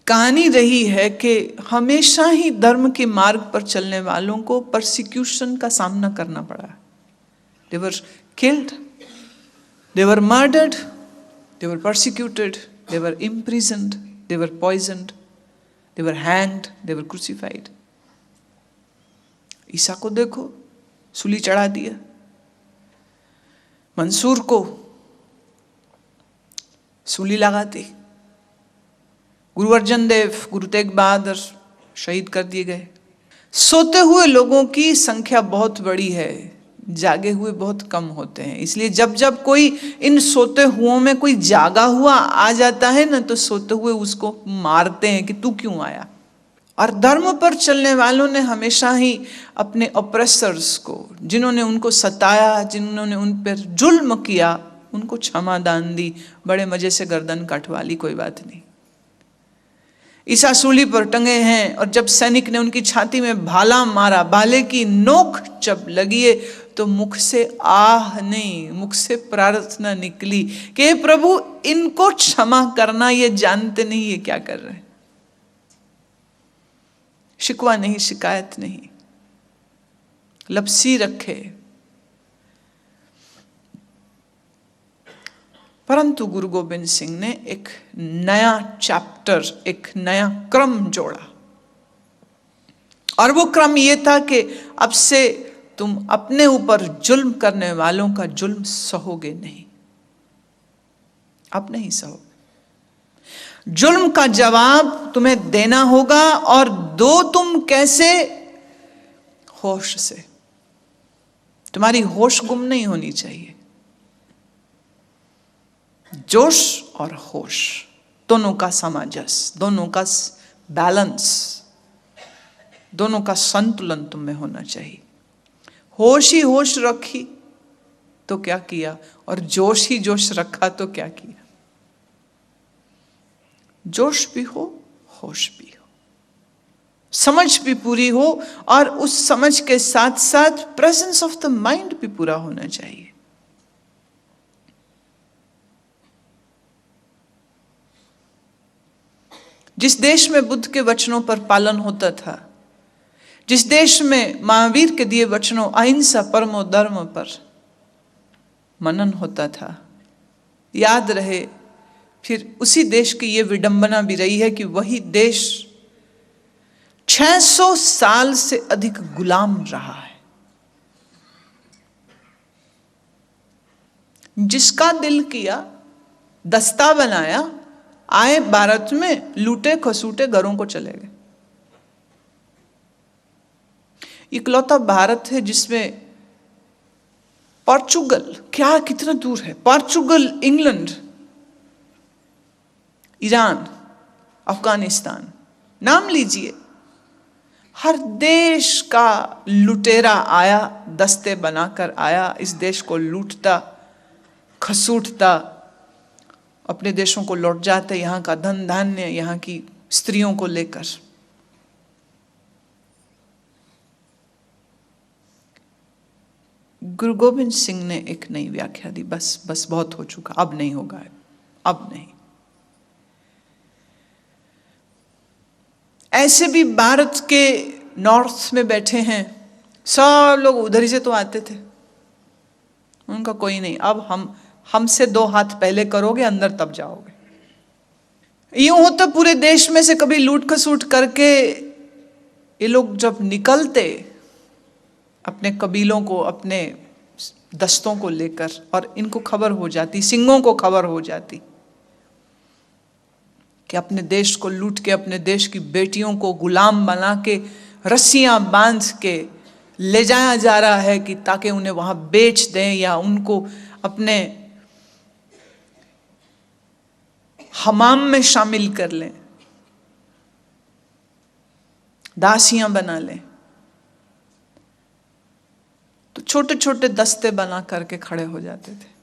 कहानी रही है कि हमेशा ही धर्म के मार्ग पर चलने वालों को परसिक्यूशन का सामना करना पड़ा। They were killed, they were murdered, they were persecuted, they were imprisoned, they were poisoned, they were hanged, they were crucified. Isa को देखो, सूली चढ़ा दिया। मंसूर को सूली लगा दी। गुरु अर्जन देव, गुरु तेग बहादुर शहीद कर दिए गए। सोते हुए लोगों की संख्या बहुत बड़ी है, जागे हुए बहुत कम होते हैं। इसलिए जब जब कोई इन सोते हुओं में कोई जागा हुआ आ जाता है ना, तो सोते हुए उसको मारते हैं कि तू क्यों आया। और धर्म पर चलने वालों ने हमेशा ही अपने ऑप्रेसर्स को, जिन्होंने उनको सताया, जिन्होंने उन पर जुल्म किया, उनको क्षमा दान दी, बड़े मजे से गर्दन कटवा ली, कोई बात नहीं। ईसा सूली पर टंगे हैं, और जब सैनिक ने उनकी छाती में भाला मारा, भाले की नोक जब लगी है, तो मुख से आह नहीं, मुख से प्रार्थना निकली कि हे प्रभु, इनको क्षमा करना, ये जानते नहीं ये क्या कर रहे हैं। शिकवा नहीं, शिकायत नहीं, लपसी रखे। परंतु गुरु गोबिंद सिंह ने एक नया चैप्टर, एक नया क्रम जोड़ा। और वो क्रम ये था कि अब से तुम अपने ऊपर जुल्म करने वालों का जुल्म सहोगे नहीं, अब नहीं सहोगे। जुल्म का जवाब तुम्हें देना होगा, और दो तुम कैसे? होश से। तुम्हारी होश गुम नहीं होनी चाहिए। जोश और होश दोनों का सामंजस्य, दोनों का बैलेंस, दोनों का संतुलन तुम में होना चाहिए। होश ही होश रखी तो क्या किया, और जोश ही जोश रखा तो क्या किया। जोश भी हो, होश भी हो, समझ भी पूरी हो, और उस समझ के साथ साथ प्रेजेंस ऑफ द माइंड भी पूरा होना चाहिए। जिस देश में बुद्ध के वचनों पर पालन होता था, जिस देश में महावीर के दिए वचनों अहिंसा परमो धर्म पर मनन होता था, याद रहे, फिर उसी देश की ये विडंबना भी रही है कि वही देश 600 साल से अधिक गुलाम रहा है। जिसका दिल किया, दस्ता बनाया, आए भारत में, लूटे खसूटे घरों को चले गए। इकलौता भारत है जिसमें पोर्चुगल, क्या कितना दूर है, पोर्चुगल, इंग्लैंड, ईरान, अफगानिस्तान, नाम लीजिए, हर देश का लुटेरा आया, दस्ते बनाकर आया, इस देश को लूटता, खसूटता, अपने देशों को लौट जाते, यहाँ का धन धान्य, यहाँ की स्त्रियों को लेकर। गुरु गोबिंद सिंह ने एक नई व्याख्या दी, बस बस बहुत हो चुका, अब नहीं होगा, अब नहीं। ऐसे भी भारत के नॉर्थ में बैठे हैं, सब लोग उधर ही से तो आते थे, उनका कोई नहीं। अब हमसे 2 हाथ पहले करोगे, अंदर तब जाओगे। यूं होता पूरे देश में से कभी लूट खसूट करके ये लोग जब निकलते अपने कबीलों को, अपने दस्तों को लेकर, और इनको खबर हो जाती, सिंहों को खबर हो जाती कि अपने देश को लूट के, अपने देश की बेटियों को गुलाम बना के, रस्सियां बांध के ले जाया जा रहा है कि ताकि उन्हें वहां बेच दें या उनको अपने हमाम में शामिल कर लें, दासियां बना लें, तो छोटे छोटे दस्ते बना करके खड़े हो जाते थे।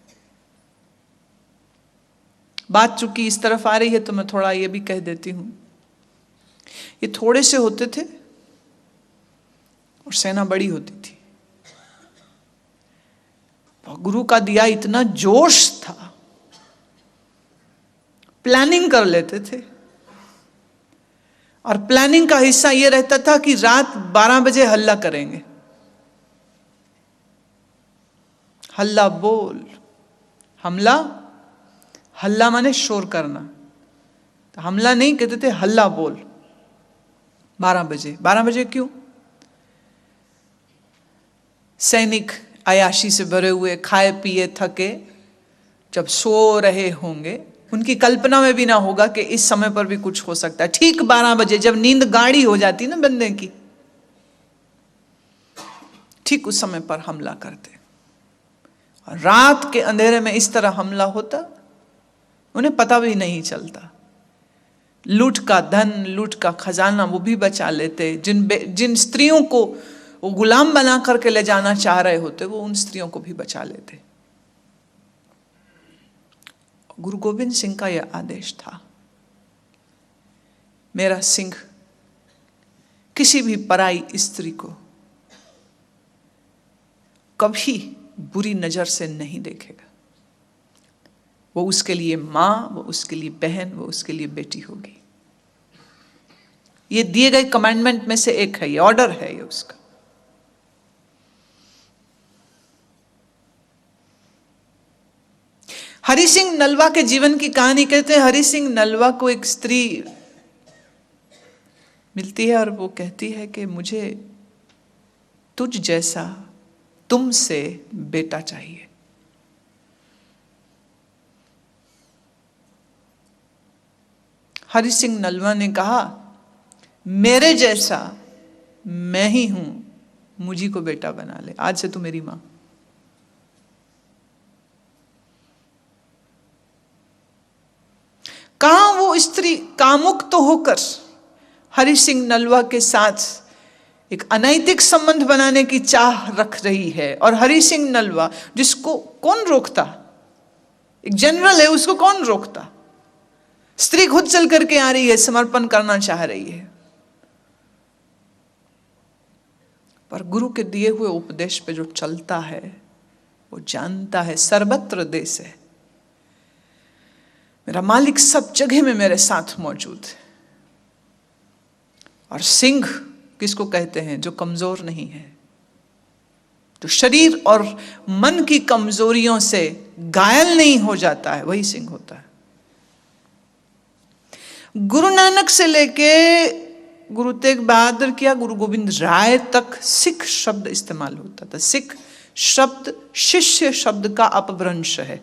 बात चूंकि इस तरफ आ रही है तो मैं थोड़ा ये भी कह देती हूं, ये थोड़े से होते थे और सेना बड़ी होती थी। गुरु का दिया इतना जोश था, प्लानिंग कर लेते थे, और प्लानिंग का हिस्सा यह रहता था कि रात 12 बजे हल्ला करेंगे। हल्ला बोल, हमला, हल्ला माने शोर करना, तो हमला नहीं कहते थे, हल्ला बोल। 12 बजे, 12 बजे क्यों? सैनिक अयाशी से भरे हुए, खाए पिए थके, जब सो रहे होंगे, उनकी कल्पना में भी ना होगा कि इस समय पर भी कुछ हो सकता है। ठीक 12 बजे जब नींद गाढ़ी हो जाती ना बंदे की, ठीक उस समय पर हमला करते। और रात के अंधेरे में इस तरह हमला होता, उन्हें पता भी नहीं चलता। लूट का धन, लूट का खजाना वो भी बचा लेते। जिन स्त्रियों को वो गुलाम बना करके ले जाना चाह रहे होते, वो उन स्त्रियों को भी बचा लेते। गुरु गोविंद सिंह का यह आदेश था, मेरा सिंह किसी भी पराई स्त्री को कभी बुरी नजर से नहीं देखेगा। वो उसके लिए मां, वो उसके लिए बहन, वो उसके लिए बेटी होगी। ये दिए गए कमांडमेंट में से एक है, ये ऑर्डर है ये उसका। हरि सिंह नलवा के जीवन की कहानी कहते हैं। हरि सिंह नलवा को एक स्त्री मिलती है और वो कहती है कि मुझे तुझ जैसा, तुमसे बेटा चाहिए। हरि सिंह नलवा ने कहा, मेरे जैसा मैं ही हूं, मुझी को बेटा बना ले, आज से तू मेरी मां। कहां वो स्त्री कामुक तो होकर हरि सिंह नलवा के साथ एक अनैतिक संबंध बनाने की चाह रख रही है, और हरि सिंह नलवा जिसको कौन रोकता, एक जनरल है, उसको कौन रोकता। स्त्री खुद चल करके आ रही है, समर्पण करना चाह रही है, पर गुरु के दिए हुए उपदेश पे जो चलता है वो जानता है सर्वत्र देश है, मेरा मालिक सब जगह में मेरे साथ मौजूद है। और सिंह किसको कहते हैं? जो कमजोर नहीं है, जो शरीर और मन की कमजोरियों से घायल नहीं हो जाता है, वही सिंह होता है। गुरु नानक से लेके गुरु तेग बहादुर किया गुरु गोविंद राय तक सिख शब्द इस्तेमाल होता था। सिख शब्द शिष्य शब्द का अपभ्रंश है।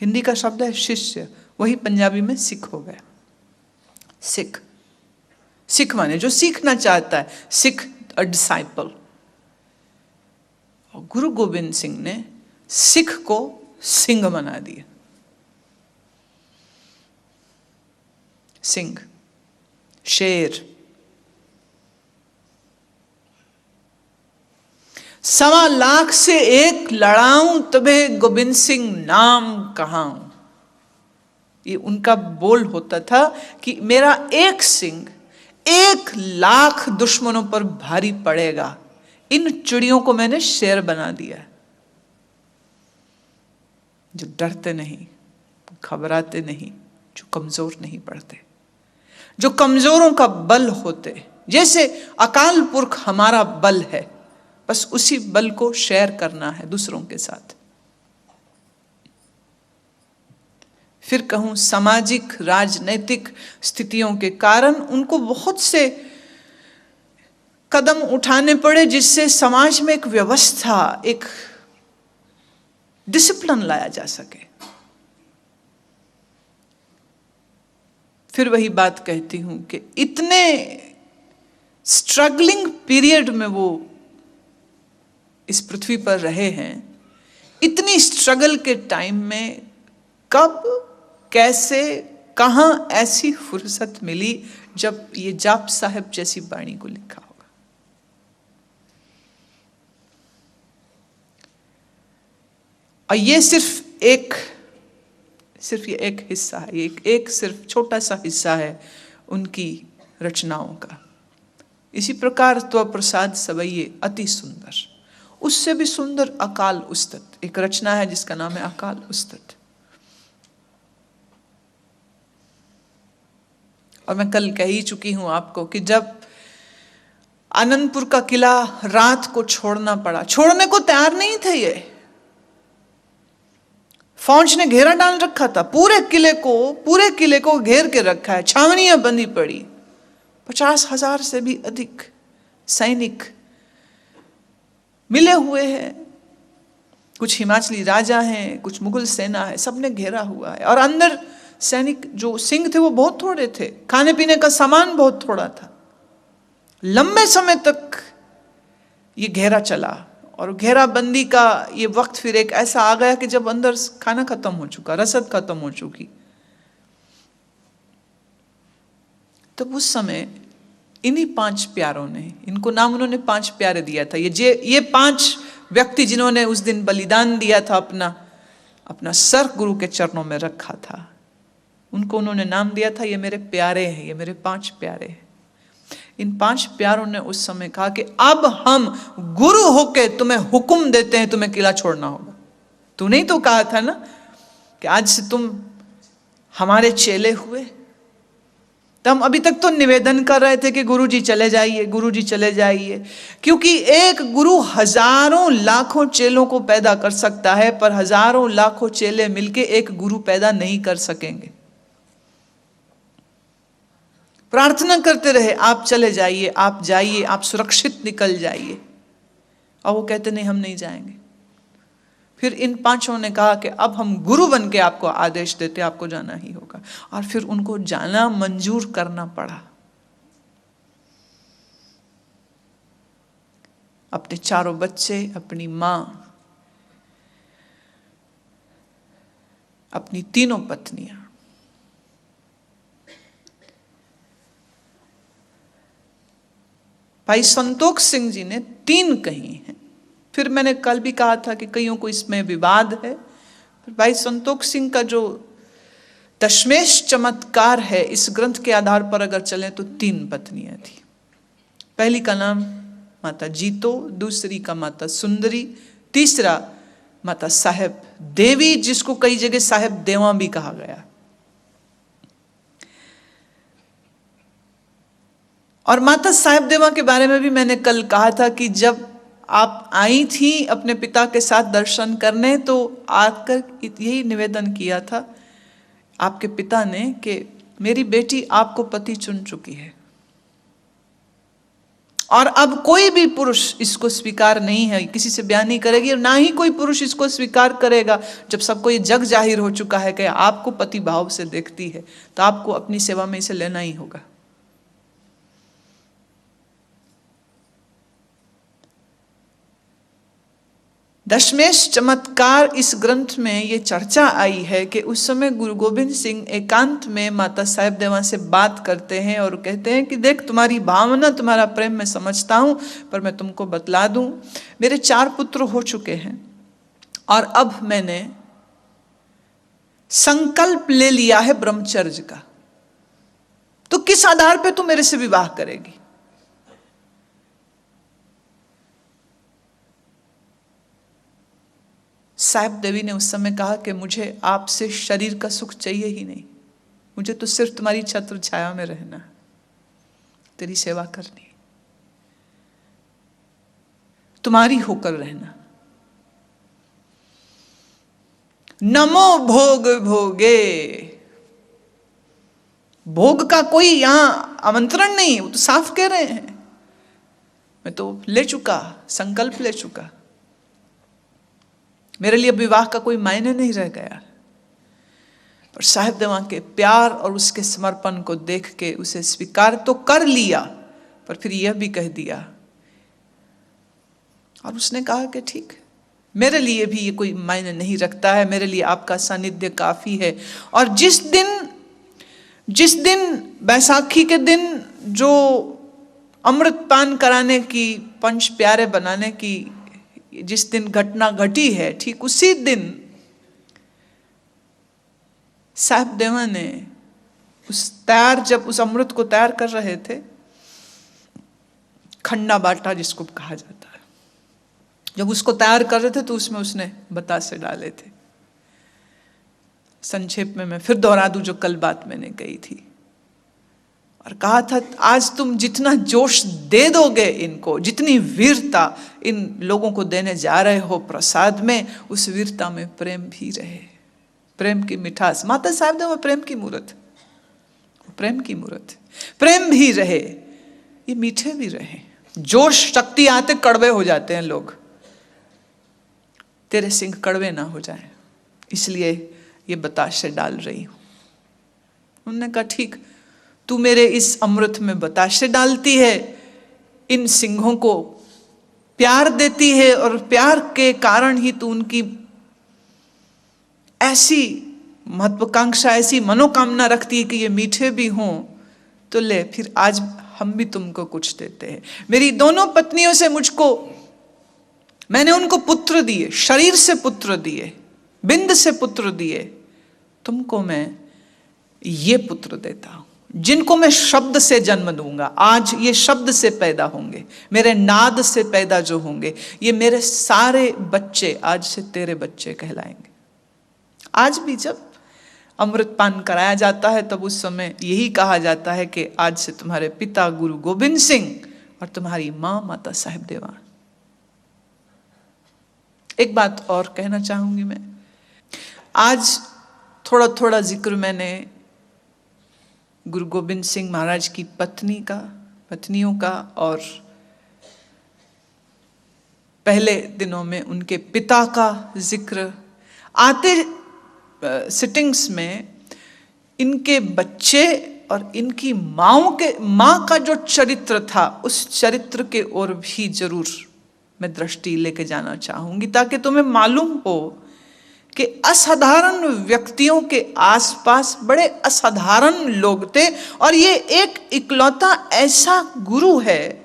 हिंदी का शब्द है शिष्य, वही पंजाबी में सिख हो गया। सिख, सिख माने जो सीखना चाहता है, सिख अ डिसाइपल। और गुरु गोविंद सिंह ने सिख को सिंह बना दिया। सिंह, शेर। 1.25 लाख से एक लड़ाऊं तबे गोविंद सिंह नाम कहाऊं, ये उनका बोल होता था कि मेरा एक सिंह 1 लाख दुश्मनों पर भारी पड़ेगा। इन चिड़ियों को मैंने शेर बना दिया, जो डरते नहीं, घबराते नहीं, जो कमजोर नहीं पड़ते, जो कमजोरों का बल होते। जैसे अकाल पुरख हमारा बल है, बस उसी बल को शेयर करना है दूसरों के साथ। फिर कहूं सामाजिक राजनैतिक स्थितियों के कारण उनको बहुत से कदम उठाने पड़े जिससे समाज में एक व्यवस्था, एक डिसिप्लिन लाया जा सके। फिर वही बात कहती हूं कि इतने स्ट्रगलिंग पीरियड में वो इस पृथ्वी पर रहे हैं। इतनी स्ट्रगल के टाइम में कब, कैसे, कहां ऐसी फुर्सत मिली जब ये जाप साहब जैसी वाणी को लिखा होगा। और ये सिर्फ ये एक हिस्सा है, एक सिर्फ छोटा सा हिस्सा है उनकी रचनाओं का। इसी प्रकार तो प्रसाद सवैये अति सुंदर, उससे भी सुंदर अकाल उस्तत, एक रचना है जिसका नाम है अकाल उस्तत। और मैं कल कह ही चुकी हूं आपको कि जब आनंदपुर का किला रात को छोड़ना पड़ा, छोड़ने को तैयार नहीं थे ये, फौज ने घेरा डाल रखा था, पूरे किले को घेर के रखा है, छावनियां बंदी पड़ी, 50,000 से भी अधिक सैनिक मिले हुए हैं, कुछ हिमाचली राजा हैं, कुछ मुगल सेना है, सबने घेरा हुआ है। और अंदर सैनिक जो सिंह थे वो बहुत थोड़े थे, खाने पीने का सामान बहुत थोड़ा था। लंबे समय तक ये घेरा चला और घेराबंदी का ये वक्त फिर एक ऐसा आ गया कि जब अंदर खाना खत्म हो चुका, रसद खत्म हो चुकी, तब उस समय इन्हीं 5 प्यारों ने, इनको नाम उन्होंने 5 प्यारे दिया था। ये 5 व्यक्ति जिन्होंने उस दिन बलिदान दिया था, अपना सर गुरु के चरणों में रखा था, उनको उन्होंने नाम दिया था ये मेरे प्यारे हैं, ये मेरे 5 प्यारे हैं। इन 5 प्यारों ने उस समय कहा कि अब हम गुरु होके तुम्हें हुक्म देते हैं, तुम्हें किला छोड़ना होगा। तूने ही तो कहा था ना कि आज से तुम हमारे चेले हुए। तो हम अभी तक तो निवेदन कर रहे थे कि गुरुजी चले जाइए, गुरुजी चले जाइए, क्योंकि एक गुरु हजारों लाखों चेलों को पैदा कर सकता है, पर हजारों लाखों चेले मिलके एक गुरु पैदा नहीं कर सकेंगे। प्रार्थना करते रहे आप चले जाइए, आप जाइए, आप सुरक्षित निकल जाइए, और वो कहते नहीं हम नहीं जाएंगे। फिर इन 5 ने कहा कि अब हम गुरु बन के आपको आदेश देते, आपको जाना ही होगा। और फिर उनको जाना मंजूर करना पड़ा। अपने 4 बच्चे, अपनी मां, अपनी 3 पत्नियां, भाई संतोख सिंह जी ने 3 कही हैं। फिर मैंने कल भी कहा था कि कईयों को इसमें विवाद है। भाई संतोख सिंह का जो दशमेश चमत्कार है, इस ग्रंथ के आधार पर अगर चलें तो 3 पत्नियां थी। पहली का नाम माता जीतो, दूसरी का माता सुंदरी, तीसरा माता साहेब देवी, जिसको कई जगह साहेब देवा भी कहा गया। और माता साहेब देवा के बारे में भी मैंने कल कहा था कि जब आप आई थी अपने पिता के साथ दर्शन करने, तो आकर यही निवेदन किया था आपके पिता ने कि मेरी बेटी आपको पति चुन चुकी है, और अब कोई भी पुरुष इसको स्वीकार नहीं है, किसी से बयान नहीं करेगी, और ना ही कोई पुरुष इसको स्वीकार करेगा जब सबको ये जग जाहिर हो चुका है कि आपको पति भाव से देखती है, तो आपको अपनी सेवा में इसे लेना ही होगा। दशमेश चमत्कार इस ग्रंथ में ये चर्चा आई है कि उस समय गुरु गोविंद सिंह एकांत में माता साहेब देवा से बात करते हैं और कहते हैं कि देख तुम्हारी भावना, तुम्हारा प्रेम मैं समझता हूं, पर मैं तुमको बतला दूं, मेरे 4 पुत्र हो चुके हैं और अब मैंने संकल्प ले लिया है ब्रह्मचर्य का, तो किस आधार पे तू मेरे से विवाह करेगी? साहेब देवी ने उस समय कहा कि मुझे आपसे शरीर का सुख चाहिए ही नहीं, मुझे तो सिर्फ तुम्हारी छत्र छाया में रहना, तेरी सेवा करनी, तुम्हारी होकर रहना। नमो भोग भोगे, भोग का कोई यहां आमंत्रण नहीं, वो तो साफ कह रहे हैं मैं तो ले चुका, संकल्प ले चुका, मेरे लिए विवाह का कोई मायने नहीं रह गया। पर साहेब देवा के प्यार और उसके समर्पण को देख के उसे स्वीकार तो कर लिया, पर फिर यह भी कह दिया, और उसने कहा कि ठीक, मेरे लिए भी ये कोई मायने नहीं रखता है, मेरे लिए आपका सानिध्य काफी है। और जिस दिन बैसाखी के दिन जो अमृत पान कराने की, 5 प्यारे बनाने की जिस दिन घटना घटी है, ठीक उसी दिन साहेब देवा ने जब उस अमृत को तैयार कर रहे थे, खन्ना बाटा जिसको कहा जाता है, जब उसको तैयार कर रहे थे तो उसमें उसने बतासे डाले थे। संक्षेप में मैं फिर दोहरा दूं जो कल बात मैंने कही थी, और कहा था आज तुम जितना जोश दे दोगे इनको, जितनी वीरता इन लोगों को देने जा रहे हो प्रसाद में, उस वीरता में प्रेम भी रहे, प्रेम की मिठास। माता साहब ने वो प्रेम की मूर्त, प्रेम की मूर्त, प्रेम भी रहे, ये मीठे भी रहे। जोश शक्ति आते कड़वे हो जाते हैं लोग, तेरे सिंह कड़वे ना हो जाए, इसलिए ये बताशे डाल रही हूं। उन्होंने कहा ठीक, तू मेरे इस अमृत में बताशे डालती है, इन सिंहों को प्यार देती है, और प्यार के कारण ही तू उनकी ऐसी महत्वाकांक्षा, ऐसी मनोकामना रखती है कि ये मीठे भी हों, तो ले फिर आज हम भी तुमको कुछ देते हैं। मेरी दोनों पत्नियों से मुझको, मैंने उनको पुत्र दिए, शरीर से पुत्र दिए, बिंद से पुत्र दिए, तुमको मैं ये पुत्र देता हूं, जिनको मैं शब्द से जन्म दूंगा। आज ये शब्द से पैदा होंगे, मेरे नाद से पैदा जो होंगे, ये मेरे सारे बच्चे आज से तेरे बच्चे कहलाएंगे। आज भी जब अमृत पान कराया जाता है तब उस समय यही कहा जाता है कि आज से तुम्हारे पिता गुरु गोविंद सिंह और तुम्हारी मां माता साहिब देवान। एक बात और कहना चाहूंगी मैं, आज थोड़ा थोड़ा जिक्र मैंने गुरु गोविंद सिंह महाराज की पत्नियों का, और पहले दिनों में उनके पिता का जिक्र। आते सिटिंग्स में इनके बच्चे और इनकी माँ का जो चरित्र था, उस चरित्र के ओर भी जरूर मैं दृष्टि लेके जाना चाहूंगी, ताकि तुम्हें मालूम हो कि असाधारण व्यक्तियों के आसपास बड़े असाधारण लोग थे, और ये एक इकलौता ऐसा गुरु है।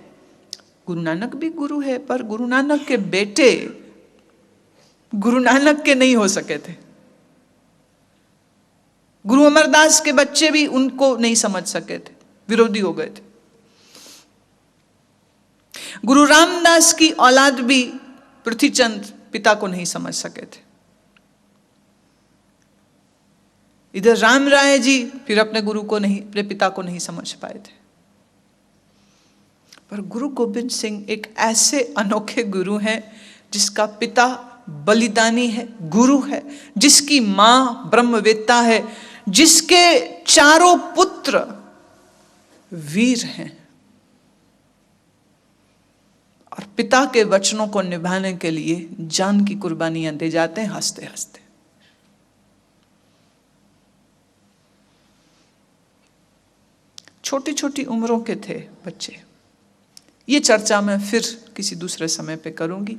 गुरु नानक भी गुरु है, पर गुरु नानक के बेटे गुरु नानक के नहीं हो सके थे। गुरु अमरदास के बच्चे भी उनको नहीं समझ सके थे, विरोधी हो गए थे। गुरु रामदास की औलाद भी पृथ्वीचंद पिता को नहीं समझ सके थे। इधर राम राय जी फिर अपने अपने पिता को नहीं समझ पाए थे। पर गुरु गोविंद सिंह एक ऐसे अनोखे गुरु हैं जिसका पिता बलिदानी है, गुरु है, जिसकी मां ब्रह्मवेत्ता है, जिसके चारों पुत्र वीर हैं, और पिता के वचनों को निभाने के लिए जान की कुर्बानियां दे जाते हैं हंसते हंसते। छोटी छोटी उम्रों के थे बच्चे। ये चर्चा मैं फिर किसी दूसरे समय पे करूंगी,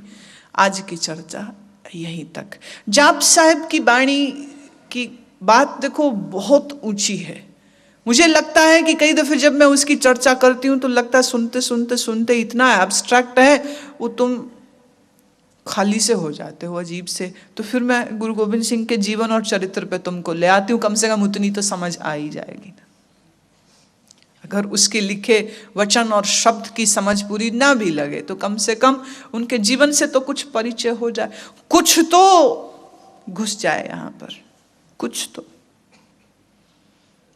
आज की चर्चा यहीं तक। जाप साहब की वाणी की बात देखो बहुत ऊंची है। मुझे लगता है कि कई दफे जब मैं उसकी चर्चा करती हूं तो लगता है सुनते सुनते सुनते इतना एब्स्ट्रैक्ट है वो, तुम खाली से हो जाते हो, अजीब से। तो फिर मैं गुरु गोविंद सिंह के जीवन और चरित्र पे तुमको ले आती हूँ, कम से कम उतनी तो समझ आ ही जाएगी ना। अगर उसके लिखे वचन और शब्द की समझ पूरी ना भी लगे तो कम से कम उनके जीवन से तो कुछ परिचय हो जाए, कुछ तो घुस जाए यहां पर, कुछ तो।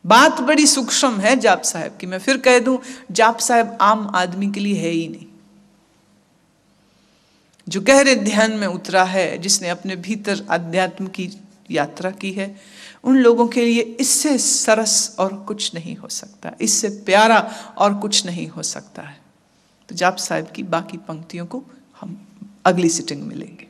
बात बड़ी सूक्ष्म है जाप साहब की। मैं फिर कह दूं, जाप साहब आम आदमी के लिए है ही नहीं। जो गहरे ध्यान में उतरा है, जिसने अपने भीतर अध्यात्म की यात्रा की है, उन लोगों के लिए इससे सरस और कुछ नहीं हो सकता, इससे प्यारा और कुछ नहीं हो सकता है। तो जाप साहब की बाकी पंक्तियों को हम अगली सिटिंग में लेंगे।